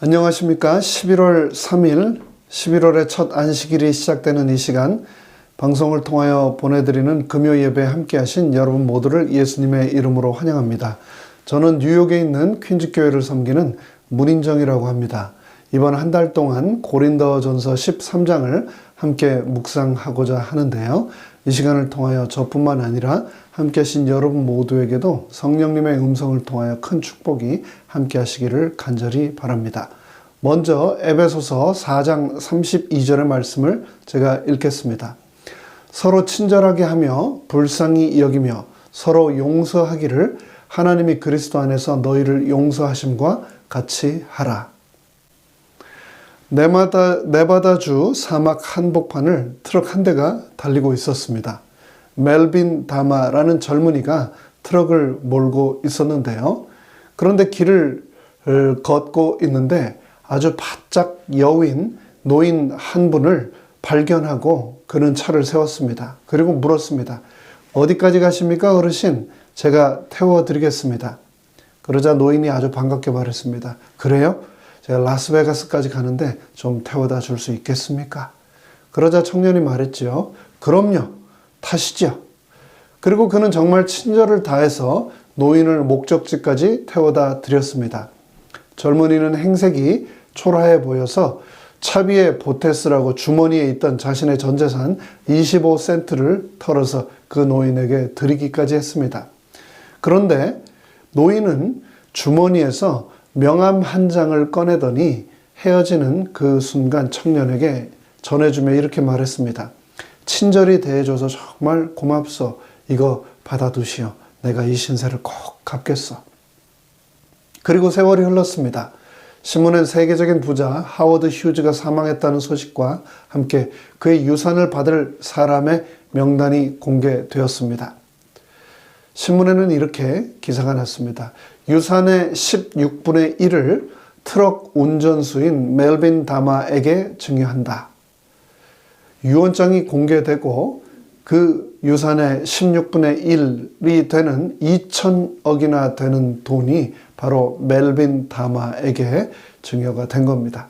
안녕하십니까. 11월 3일 11월의 첫 안식일이 시작되는 이 시간 방송을 통하여 보내드리는 금요 예배에 함께 하신 여러분 모두를 예수님의 이름으로 환영합니다. 저는 뉴욕에 있는 퀸즈교회를 섬기는 문인정이라고 합니다. 이번 한 달 동안 고린도전서 13장을 함께 묵상하고자 하는데요. 이 시간을 통하여 저뿐만 아니라 함께 하신 여러분 모두에게도 성령님의 음성을 통하여 큰 축복이 함께 하시기를 간절히 바랍니다. 먼저 에베소서 4장 32절의 말씀을 제가 읽겠습니다. 서로 친절하게 하며 불쌍히 여기며 서로 용서하기를 하나님이 그리스도 안에서 너희를 용서하심과 같이 하라. 네바다주 사막 한복판을 트럭 한 대가 달리고 있었습니다. 멜빈 다마라는 젊은이가 트럭을 몰고 있었는데요. 그런데 길을 걷고 있는데 아주 바짝 여윈 노인 한 분을 발견하고 그는 차를 세웠습니다. 그리고 물었습니다. 어디까지 가십니까, 어르신? 제가 태워드리겠습니다. 그러자 노인이 아주 반갑게 말했습니다. 그래요? 제가 라스베가스까지 가는데 좀 태워다 줄 수 있겠습니까? 그러자 청년이 말했죠. 그럼요. 타시죠. 그리고 그는 정말 친절을 다해서 노인을 목적지까지 태워다 드렸습니다. 젊은이는 행색이 초라해 보여서 차비에 보태스라고 주머니에 있던 자신의 전 재산 25센트를 털어서 그 노인에게 드리기까지 했습니다. 그런데 노인은 주머니에서 명함 한 장을 꺼내더니 헤어지는 그 순간 청년에게 전해주며 이렇게 말했습니다. 친절히 대해줘서 정말 고맙소. 이거 받아두시오. 내가 이 신세를 꼭 갚겠소. 그리고 세월이 흘렀습니다. 신문엔 세계적인 부자 하워드 휴즈가 사망했다는 소식과 함께 그의 유산을 받을 사람의 명단이 공개되었습니다. 신문에는 이렇게 기사가 났습니다. 유산의 16분의 1을 트럭 운전수인 멜빈 다마에게 증여한다. 유언장이 공개되고 그 유산의 16분의 1이 되는 2천억이나 되는 돈이 바로 멜빈 다마에게 증여가 된 겁니다.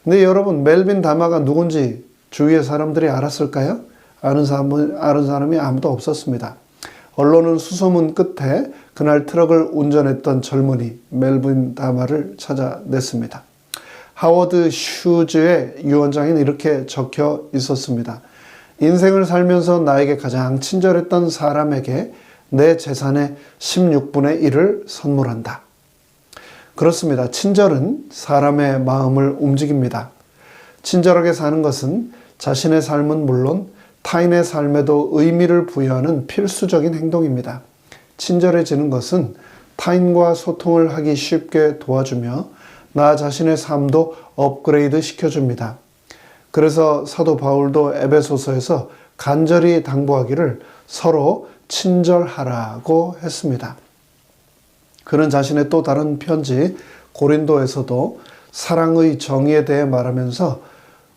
근데 여러분, 멜빈 다마가 누군지 주위의 사람들이 알았을까요? 아는 사람이 아무도 없었습니다. 언론은 수소문 끝에 그날 트럭을 운전했던 젊은이 멜빈 다마를 찾아냈습니다. 하워드 휴즈의 유언장에는 이렇게 적혀 있었습니다. 인생을 살면서 나에게 가장 친절했던 사람에게 내 재산의 16분의 1을 선물한다. 그렇습니다. 친절은 사람의 마음을 움직입니다. 친절하게 사는 것은 자신의 삶은 물론 타인의 삶에도 의미를 부여하는 필수적인 행동입니다. 친절해지는 것은 타인과 소통을 하기 쉽게 도와주며 나 자신의 삶도 업그레이드 시켜줍니다. 그래서 사도 바울도 에베소서에서 간절히 당부하기를 서로 친절하라고 했습니다. 그는 자신의 또 다른 편지 고린도에서도 사랑의 정의에 대해 말하면서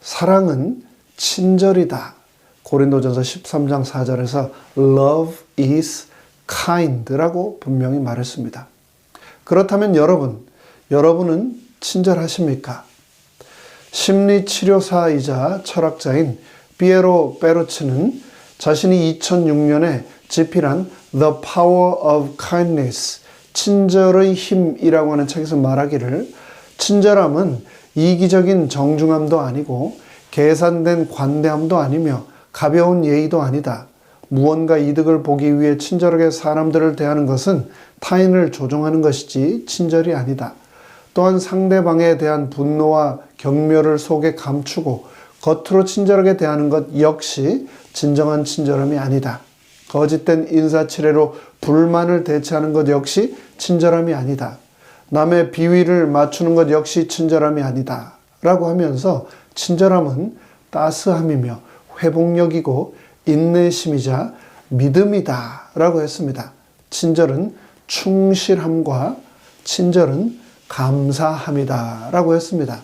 사랑은 친절이다. 고린도전서 13장 4절에서 Love is kind라고 분명히 말했습니다. 그렇다면 여러분은 친절하십니까? 심리치료사이자 철학자인 피에로 페루치는 자신이 2006년에 집필한 The Power of Kindness, 친절의 힘이라고 하는 책에서 말하기를 친절함은 이기적인 정중함도 아니고 계산된 관대함도 아니며 가벼운 예의도 아니다. 무언가 이득을 보기 위해 친절하게 사람들을 대하는 것은 타인을 조종하는 것이지 친절이 아니다. 또한 상대방에 대한 분노와 경멸을 속에 감추고 겉으로 친절하게 대하는 것 역시 진정한 친절함이 아니다. 거짓된 인사치레로 불만을 대체하는 것 역시 친절함이 아니다. 남의 비위를 맞추는 것 역시 친절함이 아니다. 라고 하면서 친절함은 따스함이며 회복력이고 인내심이자 믿음이다 라고 했습니다. 친절은 충실함과 친절은 감사함이다 라고 했습니다.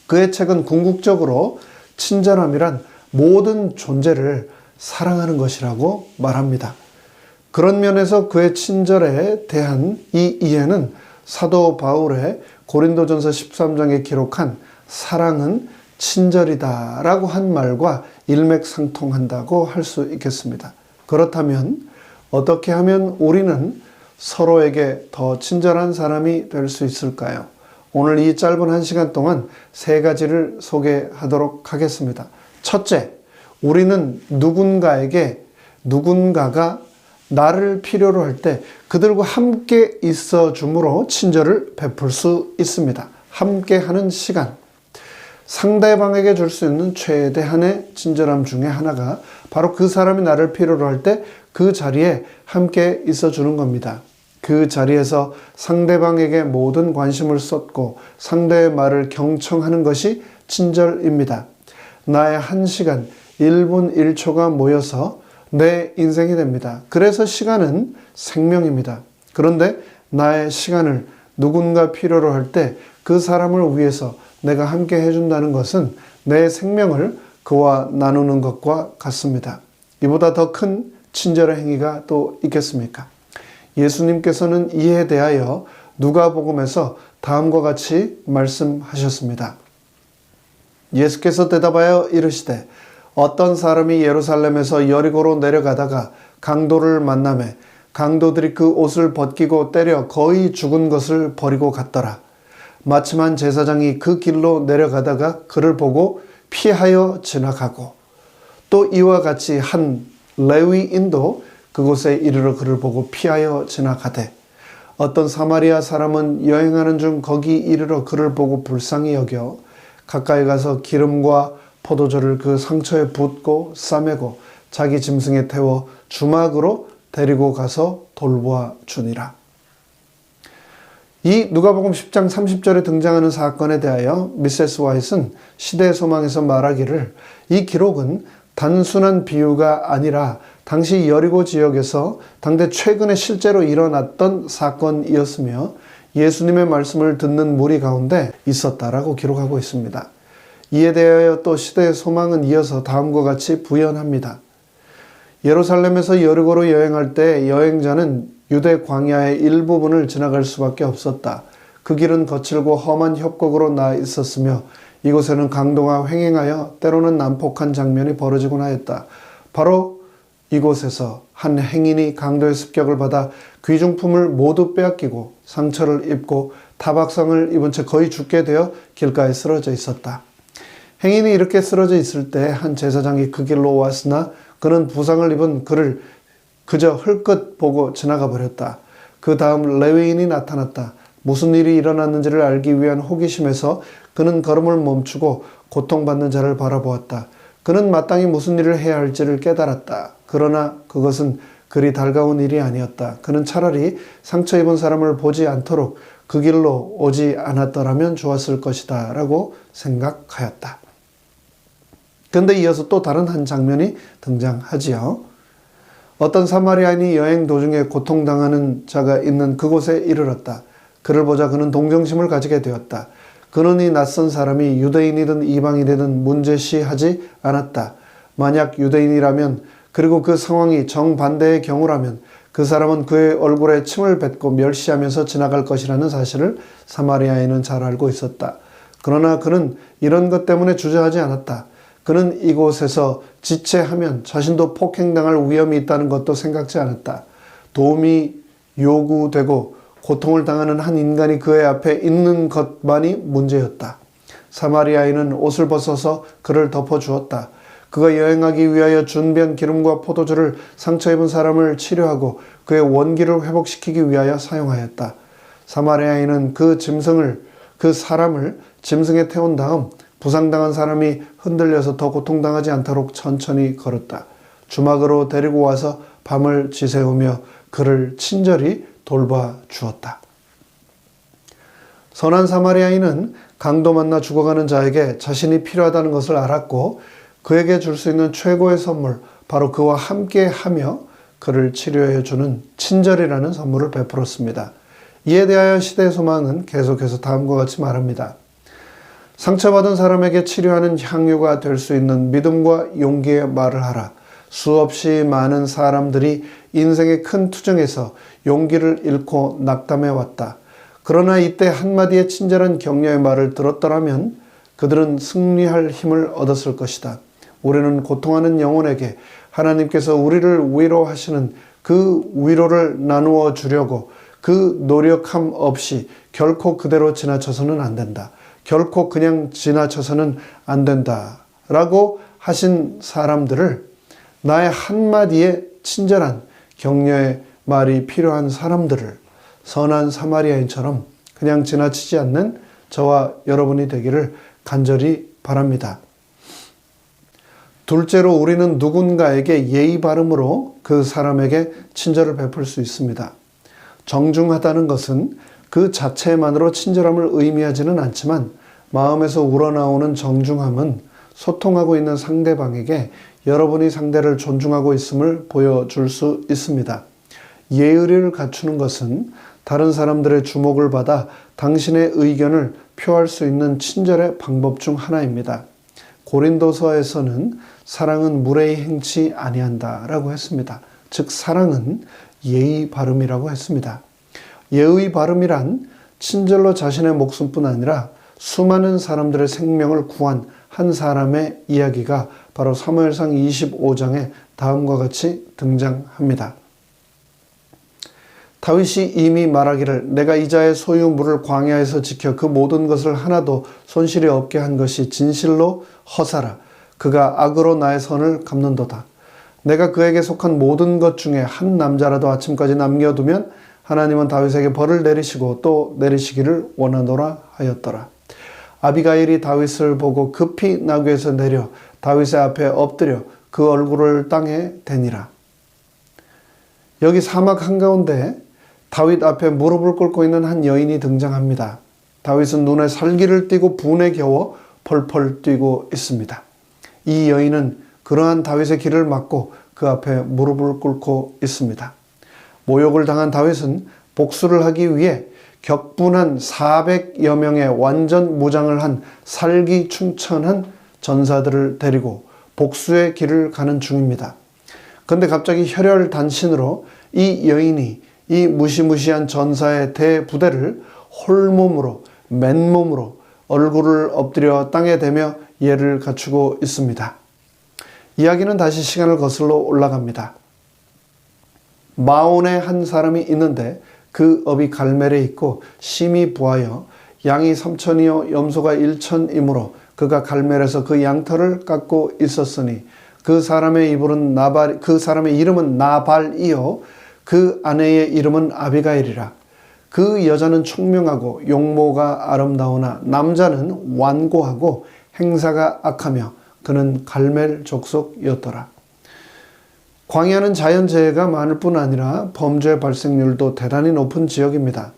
그의 책은 궁극적으로 친절함이란 모든 존재를 사랑하는 것이라고 말합니다. 그런 면에서 그의 친절에 대한 이 이해는 사도 바울의 고린도전서 13장에 기록한 사랑은 친절이다 라고 한 말과 일맥상통한다고 할 수 있겠습니다. 그렇다면 어떻게 하면 우리는 서로에게 더 친절한 사람이 될 수 있을까요? 오늘 이 짧은 1시간 동안 3가지를 소개하도록 하겠습니다. 첫째, 우리는 누군가가 나를 필요로 할 때 그들과 함께 있어 줌으로 친절을 베풀 수 있습니다. 함께 하는 시간. 상대방에게 줄 수 있는 최대한의 친절함 중에 하나가 바로 그 사람이 나를 필요로 할 때 그 자리에 함께 있어 주는 겁니다. 그 자리에서 상대방에게 모든 관심을 쏟고 상대의 말을 경청하는 것이 친절입니다. 나의 1시간, 1분 1초가 모여서 내 인생이 됩니다. 그래서 시간은 생명입니다. 그런데 나의 시간을 누군가 필요로 할 때 그 사람을 위해서 내가 함께 해준다는 것은 내 생명을 그와 나누는 것과 같습니다. 이보다 더 큰 친절의 행위가 또 있겠습니까? 예수님께서는 이에 대하여 누가복음에서 다음과 같이 말씀하셨습니다. 예수께서 대답하여 이르시되 어떤 사람이 예루살렘에서 여리고로 내려가다가 강도를 만나매 강도들이 그 옷을 벗기고 때려 거의 죽은 것을 버리고 갔더라. 마침 한 제사장이 그 길로 내려가다가 그를 보고 피하여 지나가고 또 이와 같이 한 레위인도 그곳에 이르러 그를 보고 피하여 지나가되 어떤 사마리아 사람은 여행하는 중 거기 이르러 그를 보고 불쌍히 여겨 가까이 가서 기름과 포도주를 그 상처에 붓고 싸매고 자기 짐승에 태워 주막으로 데리고 가서 돌보아 주니라. 이 누가복음 10장 30절에 등장하는 사건에 대하여 미세스 와이트는 시대의 소망에서 말하기를 이 기록은 단순한 비유가 아니라 당시 여리고 지역에서 당대 최근에 실제로 일어났던 사건이었으며 예수님의 말씀을 듣는 무리 가운데 있었다라고 기록하고 있습니다. 이에 대하여 또 시대의 소망은 이어서 다음과 같이 부연합니다. 예루살렘에서 여리고로 여행할 때 여행자는 유대 광야의 일부분을 지나갈 수밖에 없었다. 그 길은 거칠고 험한 협곡으로 나 있었으며 이곳에는 강도가 횡행하여 때로는 난폭한 장면이 벌어지곤 하였다. 바로 이곳에서 한 행인이 강도의 습격을 받아 귀중품을 모두 빼앗기고 상처를 입고 타박상을 입은 채 거의 죽게 되어 길가에 쓰러져 있었다. 행인이 이렇게 쓰러져 있을 때 한 제사장이 그 길로 왔으나 그는 부상을 입은 그를 그저 흘끗 보고 지나가 버렸다. 그 다음 레위인이 나타났다. 무슨 일이 일어났는지를 알기 위한 호기심에서 그는 걸음을 멈추고 고통받는 자를 바라보았다. 그는 마땅히 무슨 일을 해야 할지를 깨달았다. 그러나 그것은 그리 달가운 일이 아니었다. 그는 차라리 상처 입은 사람을 보지 않도록 그 길로 오지 않았더라면 좋았을 것이다 라고 생각하였다. 그런데 이어서 또 다른 한 장면이 등장하지요. 어떤 사마리아인이 여행 도중에 고통당하는 자가 있는 그곳에 이르렀다. 그를 보자 그는 동정심을 가지게 되었다. 그는 이 낯선 사람이 유대인이든 이방인이든 문제시하지 않았다. 만약 유대인이라면 그리고 그 상황이 정반대의 경우라면 그 사람은 그의 얼굴에 침을 뱉고 멸시하면서 지나갈 것이라는 사실을 사마리아인은 잘 알고 있었다. 그러나 그는 이런 것 때문에 주저하지 않았다. 그는 이곳에서 지체하면 자신도 폭행당할 위험이 있다는 것도 생각지 않았다. 도움이 요구되고 고통을 당하는 한 인간이 그의 앞에 있는 것만이 문제였다. 사마리아인은 옷을 벗어서 그를 덮어주었다. 그가 여행하기 위하여 준비한 기름과 포도주를 상처 입은 사람을 치료하고 그의 원기를 회복시키기 위하여 사용하였다. 사마리아인은 그 사람을 짐승에 태운 다음 부상당한 사람이 흔들려서 더 고통당하지 않도록 천천히 걸었다. 주막으로 데리고 와서 밤을 지새우며 그를 친절히 돌봐 주었다. 선한 사마리아인은 강도 만나 죽어가는 자에게 자신이 필요하다는 것을 알았고 그에게 줄 수 있는 최고의 선물, 바로 그와 함께 하며 그를 치료해 주는 친절이라는 선물을 베풀었습니다. 이에 대하여 시대의 소망은 계속해서 다음과 같이 말합니다. 상처받은 사람에게 치료하는 향유가 될 수 있는 믿음과 용기의 말을 하라. 수없이 많은 사람들이 인생의 큰 투정에서 용기를 잃고 낙담해 왔다. 그러나 이때 한마디의 친절한 격려의 말을 들었더라면 그들은 승리할 힘을 얻었을 것이다. 우리는 고통하는 영혼에게 하나님께서 우리를 위로하시는 그 위로를 나누어 주려고 그 노력함 없이 결코 그대로 지나쳐서는 안 된다. 결코 그냥 지나쳐서는 안 된다. 라고 하신 사람들을, 나의 한마디의 친절한 격려의 말이 필요한 사람들을 선한 사마리아인처럼 그냥 지나치지 않는 저와 여러분이 되기를 간절히 바랍니다. 둘째로, 우리는 누군가에게 예의 바름으로 그 사람에게 친절을 베풀 수 있습니다. 정중하다는 것은 그 자체만으로 친절함을 의미하지는 않지만 마음에서 우러나오는 정중함은 소통하고 있는 상대방에게 여러분이 상대를 존중하고 있음을 보여줄 수 있습니다. 예의를 갖추는 것은 다른 사람들의 주목을 받아 당신의 의견을 표할 수 있는 친절의 방법 중 하나입니다. 고린도서에서는 사랑은 무례히 행치 아니한다 라고 했습니다. 즉 사랑은 예의 바름이라고 했습니다. 예의 바름이란 친절로 자신의 목숨뿐 아니라 수많은 사람들의 생명을 구한 한 사람의 이야기가 바로 사무엘상 25장에 다음과 같이 등장합니다. 다윗이 이미 말하기를 내가 이자의 소유물을 광야에서 지켜 그 모든 것을 하나도 손실이 없게 한 것이 진실로 허사라. 그가 악으로 나의 선을 갚는도다. 내가 그에게 속한 모든 것 중에 한 남자라도 아침까지 남겨두면 하나님은 다윗에게 벌을 내리시고 또 내리시기를 원하노라 하였더라. 아비가일이 다윗을 보고 급히 나귀에서 내려 다윗의 앞에 엎드려 그 얼굴을 땅에 대니라. 여기 사막 한가운데 다윗 앞에 무릎을 꿇고 있는 한 여인이 등장합니다. 다윗은 눈에 살기를 띠고 분에 겨워 펄펄 뛰고 있습니다. 이 여인은 그러한 다윗의 길을 막고 그 앞에 무릎을 꿇고 있습니다. 모욕을 당한 다윗은 복수를 하기 위해 격분한 400여 명의 완전 무장을 한 살기충천한 전사들을 데리고 복수의 길을 가는 중입니다. 그런데 갑자기 혈혈단신으로 이 여인이 이 무시무시한 전사의 대부대를 홀몸으로 맨몸으로 얼굴을 엎드려 땅에 대며 예를 갖추고 있습니다. 이야기는 다시 시간을 거슬러 올라갑니다. 마온에 한 사람이 있는데 그 업이 갈멜에 있고 심히 부하여 양이 3천이요 염소가 1천이므로 그가 갈멜에서 그 양털을 깎고 있었으니 그 사람의 이름은 나발이요 그 아내의 이름은 아비가일이라. 그 여자는 총명하고 용모가 아름다우나 남자는 완고하고 행사가 악하며 그는 갈멜 족속이었더라. 광야는 자연재해가 많을 뿐 아니라 범죄 발생률도 대단히 높은 지역입니다.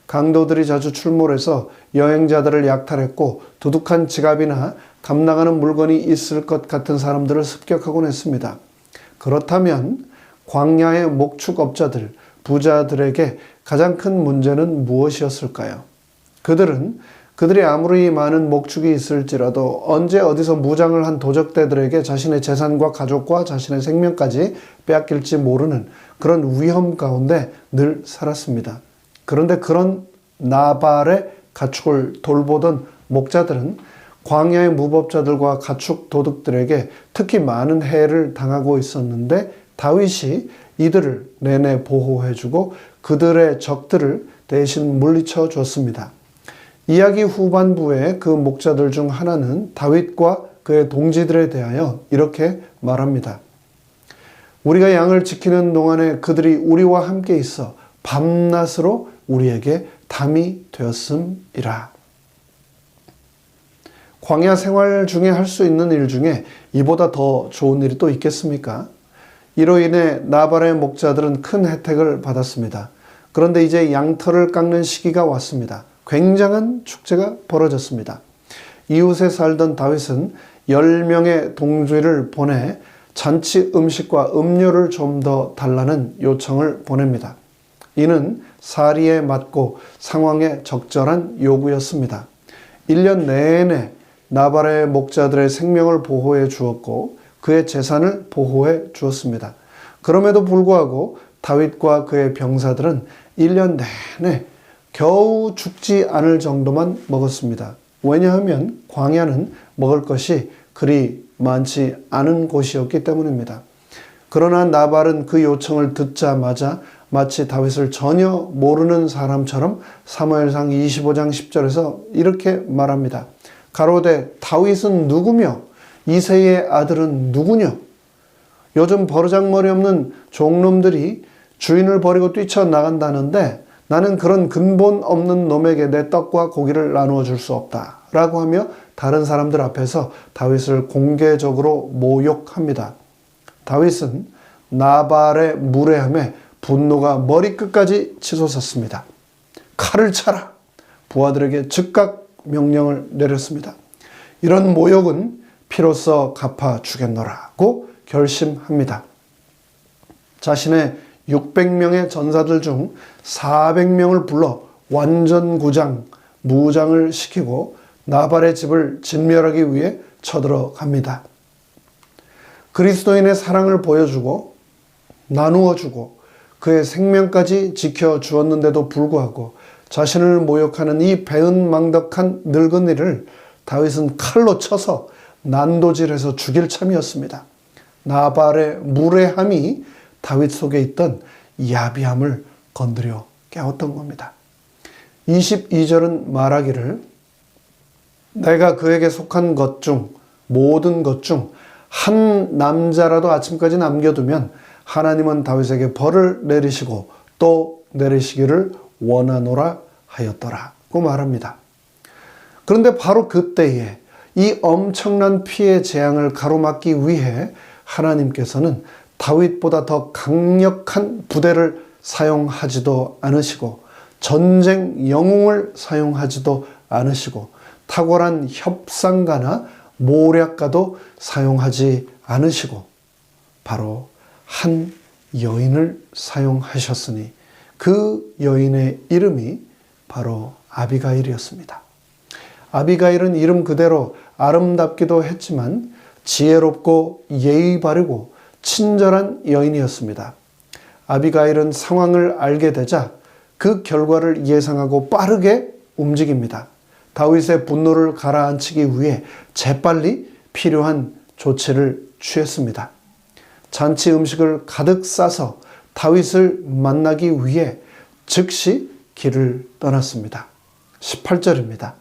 강도들이 자주 출몰해서 여행자들을 약탈했고 두둑한 지갑이나 값나가는 물건이 있을 것 같은 사람들을 습격하곤 했습니다. 그렇다면 광야의 목축업자들, 부자들에게 가장 큰 문제는 무엇이었을까요? 그들이 아무리 많은 목축이 있을지라도 언제 어디서 무장을 한 도적대들에게 자신의 재산과 가족과 자신의 생명까지 빼앗길지 모르는 그런 위험 가운데 늘 살았습니다. 그런데 그런 나발의 가축을 돌보던 목자들은 광야의 무법자들과 가축 도둑들에게 특히 많은 해를 당하고 있었는데 다윗이 이들을 내내 보호해주고 그들의 적들을 대신 물리쳐 줬습니다. 이야기 후반부에 그 목자들 중 하나는 다윗과 그의 동지들에 대하여 이렇게 말합니다. 우리가 양을 지키는 동안에 그들이 우리와 함께 있어 밤낮으로 우리에게 담이 되었음이라. 광야 생활 중에 할 수 있는 일 중에 이보다 더 좋은 일이 또 있겠습니까? 이로 인해 나발의 목자들은 큰 혜택을 받았습니다. 그런데 이제 양털을 깎는 시기가 왔습니다. 굉장한 축제가 벌어졌습니다. 이웃에 살던 다윗은 10명의 동지를 보내 잔치 음식과 음료를 좀 더 달라는 요청을 보냅니다. 이는 사리에 맞고 상황에 적절한 요구였습니다. 1년 내내 나발의 목자들의 생명을 보호해 주었고 그의 재산을 보호해 주었습니다. 그럼에도 불구하고 다윗과 그의 병사들은 1년 내내 겨우 죽지 않을 정도만 먹었습니다. 왜냐하면 광야는 먹을 것이 그리 많지 않은 곳이었기 때문입니다. 그러나 나발은 그 요청을 듣자마자 마치 다윗을 전혀 모르는 사람처럼 사무엘상 25장 10절에서 이렇게 말합니다. 가로되 다윗은 누구며 이새의 아들은 누구냐? 요즘 버르장머리 없는 종놈들이 주인을 버리고 뛰쳐나간다는데 나는 그런 근본 없는 놈에게 내 떡과 고기를 나누어 줄 수 없다 라고 하며 다른 사람들 앞에서 다윗을 공개적으로 모욕합니다. 다윗은 나발의 무례함에 분노가 머리끝까지 치솟았습니다. 칼을 차라! 부하들에게 즉각 명령을 내렸습니다. 이런 모욕은 피로써 갚아주겠노라고 결심합니다. 자신의 600명의 전사들 중 400명을 불러 완전구장, 무장을 시키고 나발의 집을 진멸하기 위해 쳐들어갑니다. 그리스도인의 사랑을 보여주고 나누어주고 그의 생명까지 지켜주었는데도 불구하고 자신을 모욕하는 이 배은망덕한 늙은이를 다윗은 칼로 쳐서 난도질해서 죽일 참이었습니다. 나발의 무례함이 다윗 속에 있던 야비함을 건드려 깨웠던 겁니다. 22절은 말하기를 내가 그에게 속한 것 중 모든 것 중 한 남자라도 아침까지 남겨두면 하나님은 다윗에게 벌을 내리시고 또 내리시기를 원하노라 하였더라고 말합니다. 그런데 바로 그때에 이 엄청난 피해 재앙을 가로막기 위해 하나님께서는 다윗보다 더 강력한 부대를 사용하지도 않으시고 전쟁 영웅을 사용하지도 않으시고 탁월한 협상가나 모략가도 사용하지 않으시고 바로 한 여인을 사용하셨으니 그 여인의 이름이 바로 아비가일이었습니다. 아비가일은 이름 그대로 아름답기도 했지만 지혜롭고 예의 바르고 친절한 여인이었습니다. 아비가일은 상황을 알게 되자 그 결과를 예상하고 빠르게 움직입니다. 다윗의 분노를 가라앉히기 위해 재빨리 필요한 조치를 취했습니다. 잔치 음식을 가득 싸서 다윗을 만나기 위해 즉시 길을 떠났습니다. 18절입니다.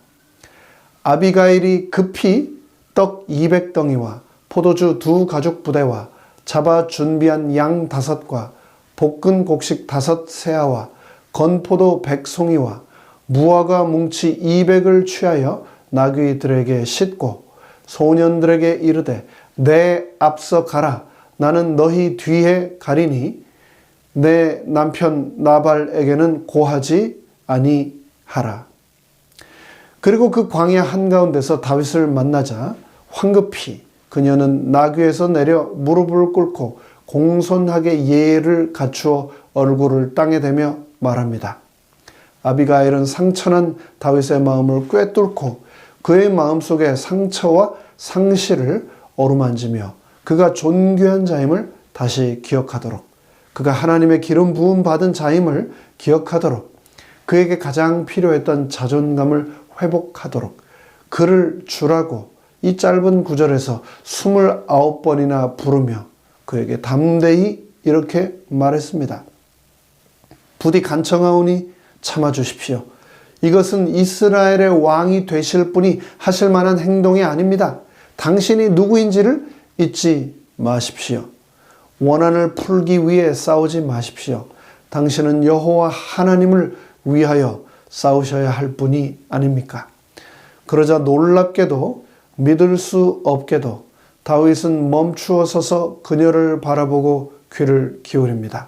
아비가일이 급히 떡 200덩이와 포도주 2가죽 부대와 잡아 준비한 양 5과 볶은 곡식 5 세아와 건포도 100송이와 무화과 뭉치 200을 취하여 나귀들에게 싣고 소년들에게 이르되 내 앞서 가라 나는 너희 뒤에 가리니 내 남편 나발에게는 고하지 아니하라. 그리고 그 광야 한가운데서 다윗을 만나자 황급히 그녀는 나귀에서 내려 무릎을 꿇고 공손하게 예를 갖추어 얼굴을 땅에 대며 말합니다. 아비가일은 상처난 다윗의 마음을 꿰뚫고 그의 마음속에 상처와 상실을 어루만지며 그가 존귀한 자임을 다시 기억하도록 그가 하나님의 기름 부음 받은 자임을 기억하도록 그에게 가장 필요했던 자존감을 회복하도록 그를 주라고 이 짧은 구절에서 29번이나 부르며 그에게 담대히 이렇게 말했습니다. 부디 간청하오니 참아주십시오. 이것은 이스라엘의 왕이 되실 분이 하실 만한 행동이 아닙니다. 당신이 누구인지를 잊지 마십시오. 원한을 풀기 위해 싸우지 마십시오. 당신은 여호와 하나님을 위하여 싸우셔야 할 분이 아닙니까? 그러자 놀랍게도 믿을 수 없게도 다윗은 멈추어 서서 그녀를 바라보고 귀를 기울입니다.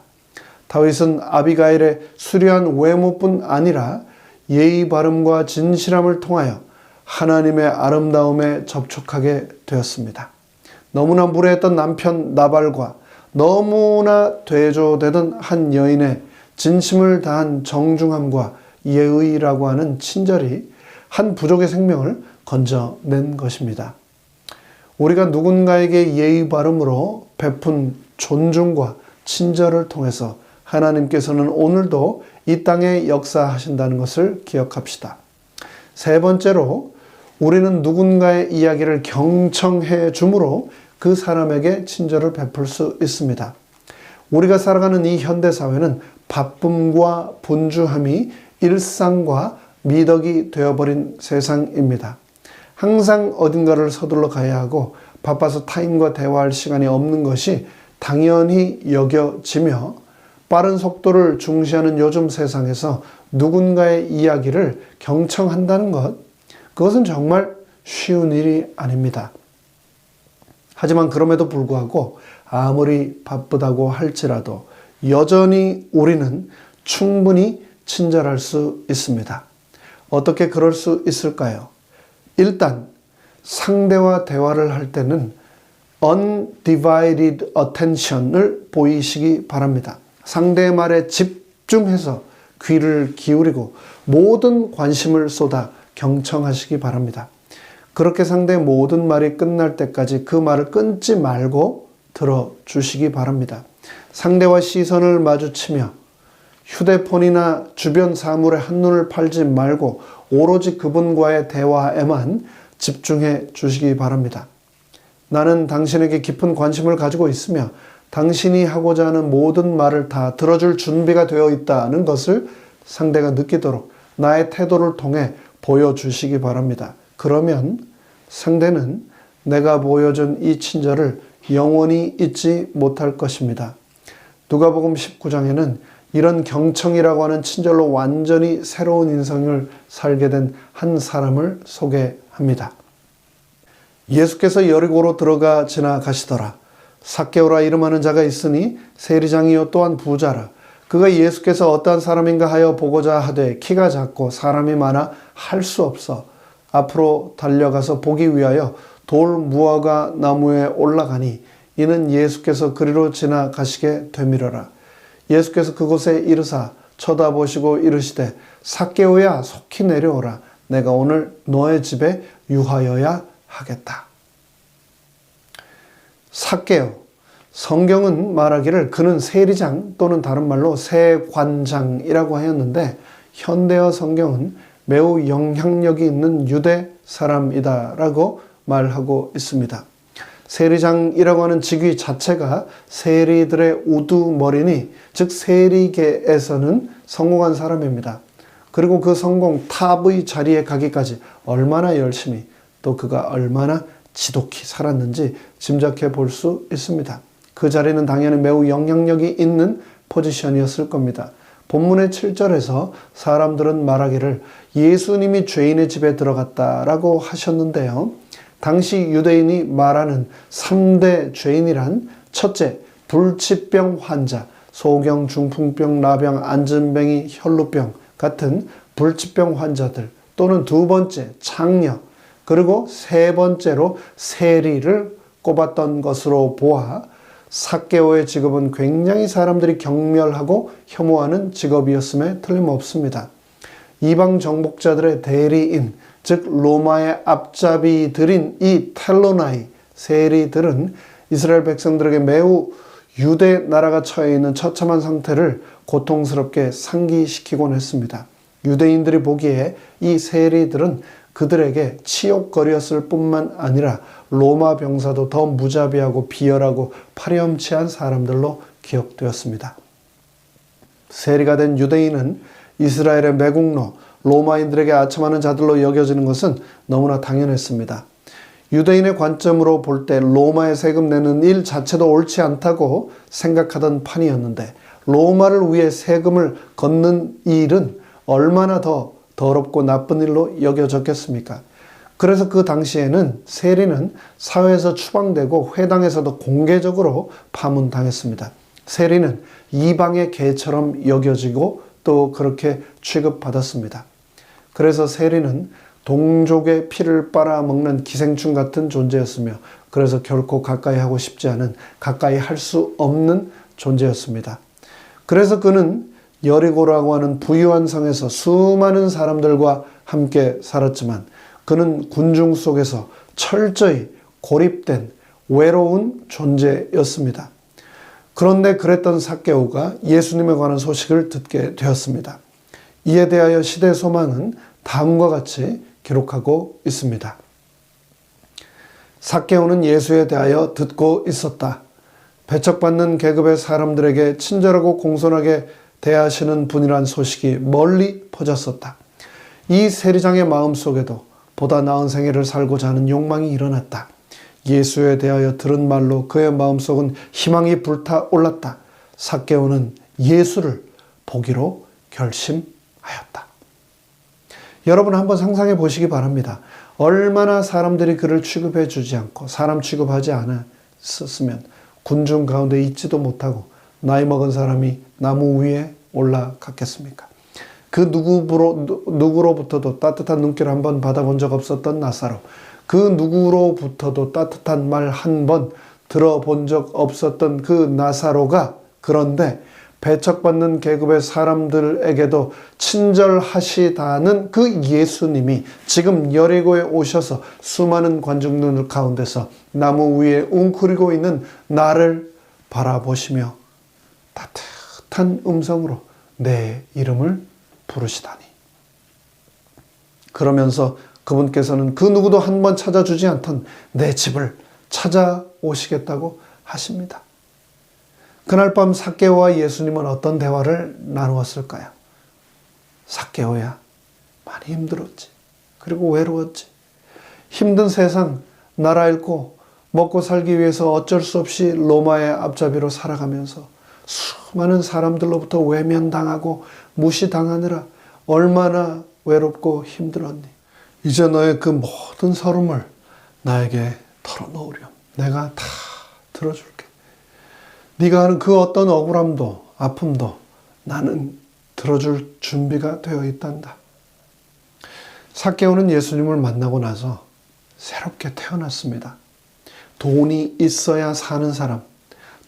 다윗은 아비가일의 수려한 외모뿐 아니라 예의 바름과 진실함을 통하여 하나님의 아름다움에 접촉하게 되었습니다. 너무나 무례했던 남편 나발과 너무나 대조되던 한 여인의 진심을 다한 정중함과 예의라고 하는 친절이 한 부족의 생명을 건져낸 것입니다. 우리가 누군가에게 예의 바름으로 베푼 존중과 친절을 통해서 하나님께서는 오늘도 이 땅에 역사하신다는 것을 기억합시다. 세 번째로 우리는 누군가의 이야기를 경청해 주므로 그 사람에게 친절을 베풀 수 있습니다. 우리가 살아가는 이 현대사회는 바쁨과 분주함이 일상과 미덕이 되어버린 세상입니다. 항상 어딘가를 서둘러 가야 하고 바빠서 타인과 대화할 시간이 없는 것이 당연히 여겨지며 빠른 속도를 중시하는 요즘 세상에서 누군가의 이야기를 경청한다는 것, 그것은 정말 쉬운 일이 아닙니다. 하지만 그럼에도 불구하고 아무리 바쁘다고 할지라도 여전히 우리는 충분히 친절할 수 있습니다. 어떻게 그럴 수 있을까요? 일단 상대와 대화를 할 때는 undivided attention을 보이시기 바랍니다. 상대의 말에 집중해서 귀를 기울이고 모든 관심을 쏟아 경청하시기 바랍니다. 그렇게 상대의 모든 말이 끝날 때까지 그 말을 끊지 말고 들어주시기 바랍니다. 상대와 시선을 마주치며 휴대폰이나 주변 사물에 한눈을 팔지 말고 오로지 그분과의 대화에만 집중해 주시기 바랍니다. 나는 당신에게 깊은 관심을 가지고 있으며 당신이 하고자 하는 모든 말을 다 들어줄 준비가 되어 있다는 것을 상대가 느끼도록 나의 태도를 통해 보여주시기 바랍니다. 그러면 상대는 내가 보여준 이 친절을 영원히 잊지 못할 것입니다. 누가복음 19장에는 이런 경청이라고 하는 친절로 완전히 새로운 인생을 살게 된 한 사람을 소개합니다. 예수께서 여리고로 들어가 지나가시더라. 삭개오라 이름하는 자가 있으니 세리장이요 또한 부자라. 그가 예수께서 어떠한 사람인가 하여 보고자 하되 키가 작고 사람이 많아 할 수 없어 앞으로 달려가서 보기 위하여 돌 무화과 나무에 올라가니 이는 예수께서 그리로 지나가시게 되밀어라. 예수께서 그곳에 이르사 쳐다보시고 이르시되 삭개오야 속히 내려오라. 내가 오늘 너의 집에 유하여야 하겠다. 삭개오, 성경은 말하기를 그는 세리장 또는 다른 말로 세관장이라고 하였는데 현대어 성경은 매우 영향력이 있는 유대 사람이다라고 말하고 있습니다. 세리장이라고 하는 직위 자체가 세리들의 우두머리니 즉 세리계에서는 성공한 사람입니다. 그리고 그 성공 탑의 자리에 가기까지 얼마나 열심히 또 그가 얼마나 지독히 살았는지 짐작해 볼 수 있습니다. 그 자리는 당연히 매우 영향력이 있는 포지션이었을 겁니다. 본문의 7절에서 사람들은 말하기를 예수님이 죄인의 집에 들어갔다라고 하셨는데요. 당시 유대인이 말하는 3대 죄인이란 첫째, 불치병 환자, 소경, 중풍병, 나병, 안진뱅이, 혈루병 같은 불치병 환자들 또는 두 번째, 장녀 그리고 세 번째로 세리를 꼽았던 것으로 보아 삭개오의 직업은 굉장히 사람들이 경멸하고 혐오하는 직업이었음에 틀림없습니다. 이방 정복자들의 대리인, 즉 로마의 앞잡이들인 이 텔로나이, 세리들은 이스라엘 백성들에게 매우 유대 나라가 처해 있는 처참한 상태를 고통스럽게 상기시키곤 했습니다. 유대인들이 보기에 이 세리들은 그들에게 치욕거리였을 뿐만 아니라 로마 병사도 더 무자비하고 비열하고 파렴치한 사람들로 기억되었습니다. 세리가 된 유대인은 이스라엘의 매국노, 로마인들에게 아첨하는 자들로 여겨지는 것은 너무나 당연했습니다. 유대인의 관점으로 볼 때 로마에 세금 내는 일 자체도 옳지 않다고 생각하던 판이었는데 로마를 위해 세금을 걷는 일은 얼마나 더 더럽고 나쁜 일로 여겨졌겠습니까? 그래서 그 당시에는 세리는 사회에서 추방되고 회당에서도 공개적으로 파문당했습니다. 세리는 이방의 개처럼 여겨지고 또 그렇게 취급받았습니다. 그래서 세리는 동족의 피를 빨아먹는 기생충 같은 존재였으며 그래서 결코 가까이 하고 싶지 않은, 가까이 할 수 없는 존재였습니다. 그래서 그는 여리고라고 하는 부유한 성에서 수많은 사람들과 함께 살았지만 그는 군중 속에서 철저히 고립된 외로운 존재였습니다. 그런데 그랬던 삭개오가 예수님에 관한 소식을 듣게 되었습니다. 이에 대하여 시대 소망은 다음과 같이 기록하고 있습니다. 삭개오는 예수에 대하여 듣고 있었다. 배척받는 계급의 사람들에게 친절하고 공손하게 대하시는 분이란 소식이 멀리 퍼졌었다. 이 세리장의 마음속에도 보다 나은 생애를 살고자 하는 욕망이 일어났다. 예수에 대하여 들은 말로 그의 마음속은 희망이 불타올랐다. 삭개오는 예수를 보기로 결심하였다. 여러분 한번 상상해 보시기 바랍니다. 얼마나 사람들이 그를 취급해 주지 않고 사람 취급하지 않았으면 군중 가운데 있지도 못하고 나이 먹은 사람이 나무 위에 올라갔겠습니까? 그 누구로부터도 따뜻한 눈길을 한번 받아본 적 없었던 나사로, 그 누구로부터도 따뜻한 말 한 번 들어본 적 없었던 그 나사로가, 그런데 배척받는 계급의 사람들에게도 친절하시다는 그 예수님이 지금 여리고에 오셔서 수많은 관중 눈 가운데서 나무 위에 웅크리고 있는 나를 바라보시며 따뜻한 음성으로 내 이름을 부르시다니. 그러면서 그분께서는 그 누구도 한 번 찾아주지 않던 내 집을 찾아오시겠다고 하십니다. 그날 밤 삭개오와 예수님은 어떤 대화를 나누었을까요? 삭개오야, 많이 힘들었지. 그리고 외로웠지. 힘든 세상, 나라 잃고 먹고 살기 위해서 어쩔 수 없이 로마의 앞잡이로 살아가면서 수많은 사람들로부터 외면당하고 무시당하느라 얼마나 외롭고 힘들었니? 이제 너의 그 모든 서름을 나에게 털어놓으렴. 내가 다 들어줄게. 네가 하는 그 어떤 억울함도 아픔도 나는 들어줄 준비가 되어 있단다. 삭개오는 예수님을 만나고 나서 새롭게 태어났습니다. 돈이 있어야 사는 사람,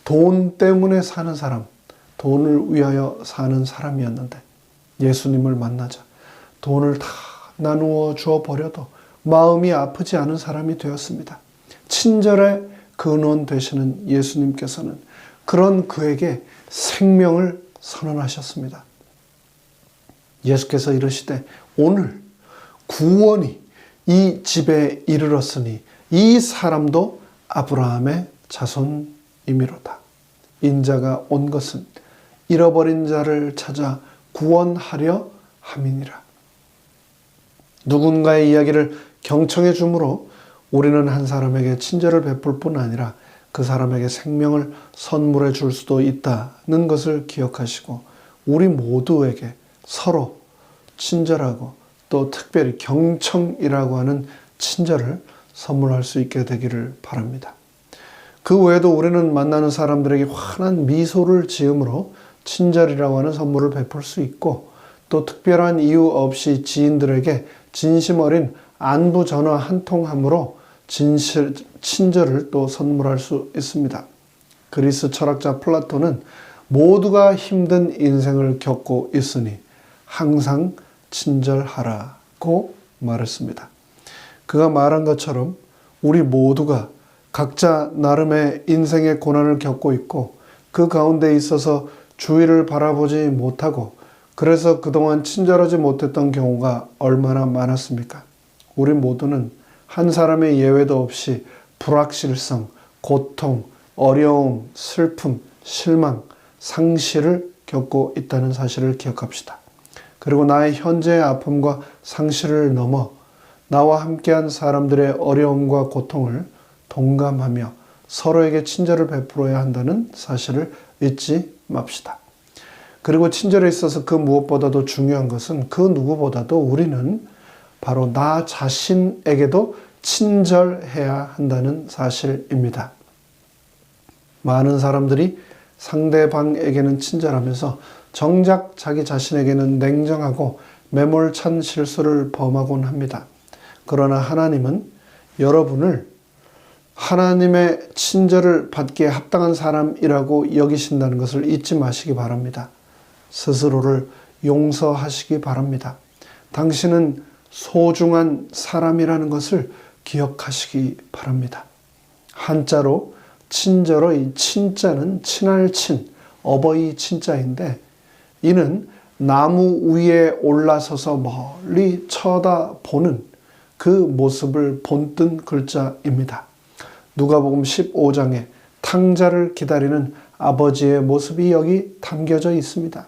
돈 때문에 사는 사람, 돈을 위하여 사는 사람이었는데 예수님을 만나자 돈을 다 나누어 주어 버려도 마음이 아프지 않은 사람이 되었습니다. 친절의 근원 되시는 예수님께서는 그런 그에게 생명을 선언하셨습니다. 예수께서 이르시되 오늘 구원이 이 집에 이르렀으니 이 사람도 아브라함의 자손이미로다. 인자가 온 것은 잃어버린 자를 찾아 구원하려 함이니라. 누군가의 이야기를 경청해 주므로 우리는 한 사람에게 친절을 베풀 뿐 아니라 그 사람에게 생명을 선물해 줄 수도 있다는 것을 기억하시고 우리 모두에게 서로 친절하고 또 특별히 경청이라고 하는 친절을 선물할 수 있게 되기를 바랍니다. 그 외에도 우리는 만나는 사람들에게 환한 미소를 지음으로 친절이라고 하는 선물을 베풀 수 있고 또 특별한 이유 없이 지인들에게 진심 어린 안부 전화 한 통함으로 친절을 또 선물할 수 있습니다. 그리스 철학자 플라톤은 모두가 힘든 인생을 겪고 있으니 항상 친절하라고 말했습니다. 그가 말한 것처럼 우리 모두가 각자 나름의 인생의 고난을 겪고 있고 그 가운데 있어서 주위를 바라보지 못하고 그래서 그동안 친절하지 못했던 경우가 얼마나 많았습니까? 우리 모두는 한 사람의 예외도 없이 불확실성, 고통, 어려움, 슬픔, 실망, 상실을 겪고 있다는 사실을 기억합시다. 그리고 나의 현재의 아픔과 상실을 넘어 나와 함께한 사람들의 어려움과 고통을 동감하며 서로에게 친절을 베풀어야 한다는 사실을 잊지 맙시다. 그리고 친절에 있어서 그 무엇보다도 중요한 것은 그 누구보다도 우리는 바로 나 자신에게도 친절해야 한다는 사실입니다. 많은 사람들이 상대방에게는 친절하면서 정작 자기 자신에게는 냉정하고 매몰찬 실수를 범하곤 합니다. 그러나 하나님은 여러분을 하나님의 친절을 받기에 합당한 사람이라고 여기신다는 것을 잊지 마시기 바랍니다. 스스로를 용서하시기 바랍니다. 당신은 소중한 사람이라는 것을 기억하시기 바랍니다. 한자로 친절로 이 친자는 친할 친, 어버이 친자인데 이는 나무 위에 올라서서 멀리 쳐다보는 그 모습을 본뜬 글자입니다. 누가복음 15장에 탕자를 기다리는 아버지의 모습이 여기 담겨져 있습니다.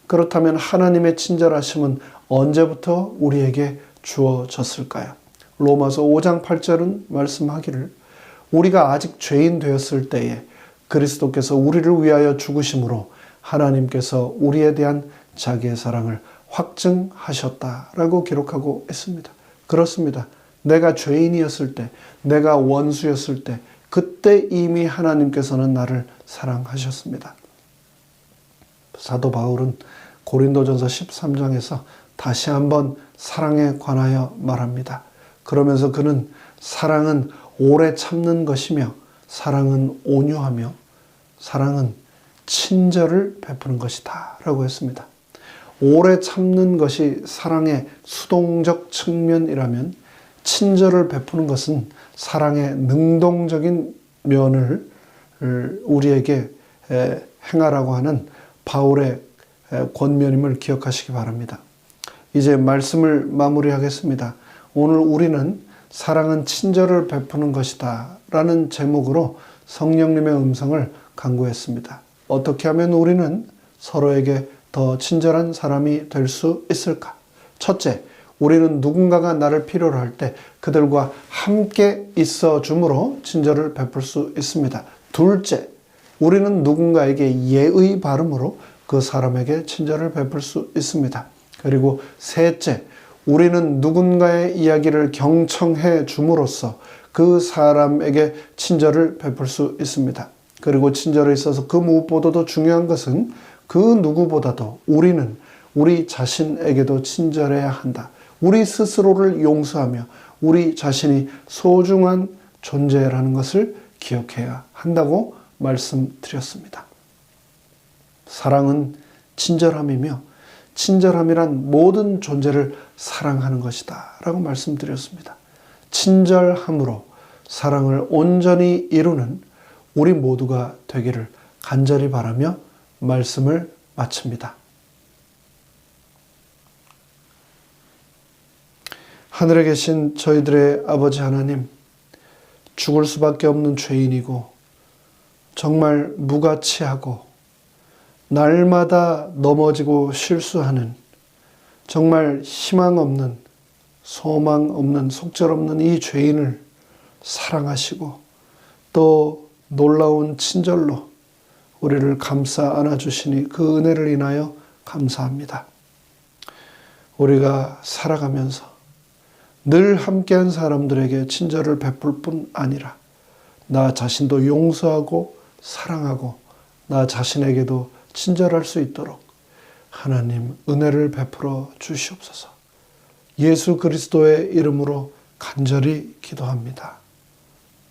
그렇다면 하나님의 친절하심은 언제부터 우리에게 주어졌을까요? 로마서 5장 8절은 말씀하기를 우리가 아직 죄인 되었을 때에 그리스도께서 우리를 위하여 죽으심으로 하나님께서 우리에 대한 자기의 사랑을 확증하셨다라고 기록하고 있습니다. 그렇습니다. 내가 죄인이었을 때, 내가 원수였을 때, 그때 이미 하나님께서는 나를 사랑하셨습니다. 사도 바울은 고린도전서 13장에서 다시 한번 사랑에 관하여 말합니다. 그러면서 그는 사랑은 오래 참는 것이며 사랑은 온유하며 사랑은 친절을 베푸는 것이다 라고 했습니다. 오래 참는 것이 사랑의 수동적 측면이라면 친절을 베푸는 것은 사랑의 능동적인 면을 우리에게 행하라고 하는 바울의 권면임을 기억하시기 바랍니다. 이제 말씀을 마무리하겠습니다. 오늘 우리는 사랑은 친절을 베푸는 것이다 라는 제목으로 성령님의 음성을 간구했습니다. 어떻게 하면 우리는 서로에게 더 친절한 사람이 될 수 있을까? 첫째, 우리는 누군가가 나를 필요로 할 때 그들과 함께 있어 줌으로 친절을 베풀 수 있습니다. 둘째, 우리는 누군가에게 예의 바름으로 그 사람에게 친절을 베풀 수 있습니다. 그리고 셋째, 우리는 누군가의 이야기를 경청해 줌으로써 그 사람에게 친절을 베풀 수 있습니다. 그리고 친절에 있어서 그 무엇보다도 중요한 것은 그 누구보다도 우리는 우리 자신에게도 친절해야 한다. 우리 스스로를 용서하며 우리 자신이 소중한 존재라는 것을 기억해야 한다고 말씀드렸습니다. 사랑은 친절함이며 친절함이란 모든 존재를 사랑하는 것이다 라고 말씀드렸습니다. 친절함으로 사랑을 온전히 이루는 우리 모두가 되기를 간절히 바라며 말씀을 마칩니다. 하늘에 계신 저희들의 아버지 하나님, 죽을 수밖에 없는 죄인이고 정말 무가치하고 날마다 넘어지고 실수하는 정말 희망 없는 소망 없는 속절없는 이 죄인을 사랑하시고 또 놀라운 친절로 우리를 감싸 안아주시니 그 은혜를 인하여 감사합니다. 우리가 살아가면서 늘 함께한 사람들에게 친절을 베풀 뿐 아니라 나 자신도 용서하고 사랑하고 나 자신에게도 친절할 수 있도록 하나님 은혜를 베풀어 주시옵소서. 예수 그리스도의 이름으로 간절히 기도합니다.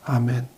아멘.